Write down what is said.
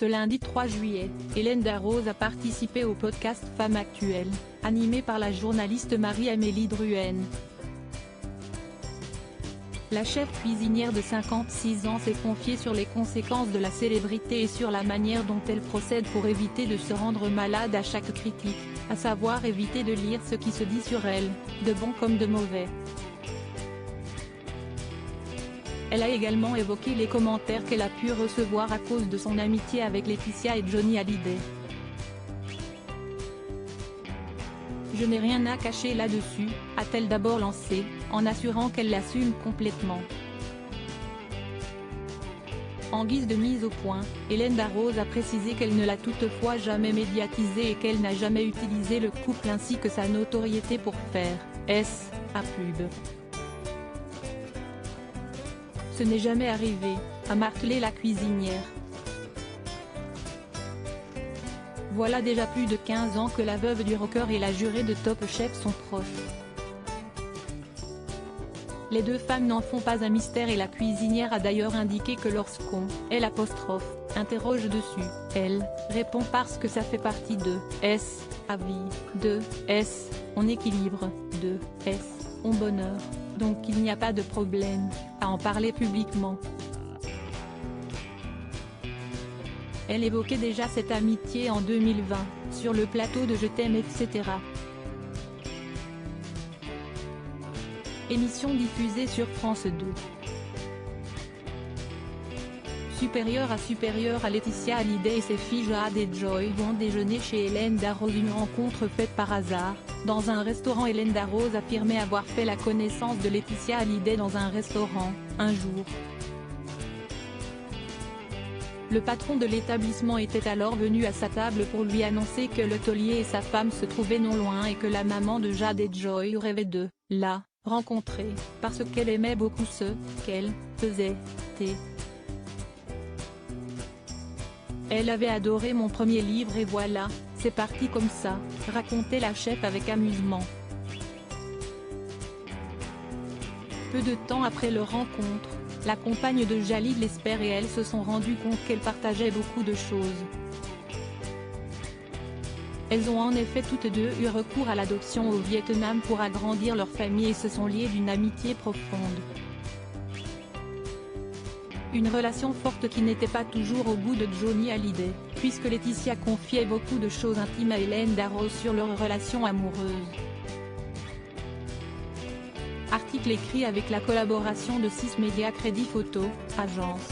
Ce lundi 3 juillet, Hélène Darroze a participé au podcast Femmes Actuelles, animé par la journaliste Marie-Amélie Drouhen. La chef cuisinière de 56 ans s'est confiée sur les conséquences de la célébrité et sur la manière dont elle procède pour éviter de se rendre malade à chaque critique, à savoir éviter de lire ce qui se dit sur elle, de bon comme de mauvais. Elle a également évoqué les commentaires qu'elle a pu recevoir à cause de son amitié avec Laetitia et Johnny Hallyday. Je n'ai rien à cacher là-dessus, a-t-elle d'abord lancé, en assurant qu'elle l'assume complètement. En guise de mise au point, Hélène Darroze a précisé qu'elle ne l'a toutefois jamais médiatisé et qu'elle n'a jamais utilisé le couple ainsi que sa notoriété pour faire sa pub. Ce n'est jamais arrivé, a martelé la cuisinière. Voilà déjà plus de 15 ans que la veuve du rocker et la jurée de Top Chef sont proches. Les deux femmes n'en font pas un mystère et la cuisinière a d'ailleurs indiqué que lorsqu'on interroge dessus, elle répond parce que ça fait partie de sa vie, de on équilibre, de on bonheur, donc il n'y a pas de problème à en parler publiquement. Elle évoquait déjà cette amitié en 2020, sur le plateau de Je t'aime etc. Émission diffusée sur France 2. Supérieure à Laetitia Hallyday et ses filles Jade et Joy vont déjeuner chez Hélène Darroze, une rencontre faite par hasard. Dans un restaurant, Hélène Darroze affirmait avoir fait la connaissance de Laetitia Hallyday dans un restaurant, un jour. Le patron de l'établissement était alors venu à sa table pour lui annoncer que le taulier et sa femme se trouvaient non loin et que la maman de Jade et Joy rêvait de la rencontrer, parce qu'elle aimait beaucoup ce qu'elle faisait. Elle avait adoré mon premier livre et voilà, c'est parti comme ça, racontait la chef avec amusement. Peu de temps après leur rencontre, la compagne de Jalil l'espère et elle se sont rendues compte qu'elle partageait beaucoup de choses. Elles ont en effet toutes deux eu recours à l'adoption au Vietnam pour agrandir leur famille et se sont liées d'une amitié profonde. Une relation forte qui n'était pas toujours au goût de Johnny Hallyday, puisque Laetitia confiait beaucoup de choses intimes à Hélène Darroze sur leur relation amoureuse. Article écrit avec la collaboration de 6 Médias Crédit Photo, agence.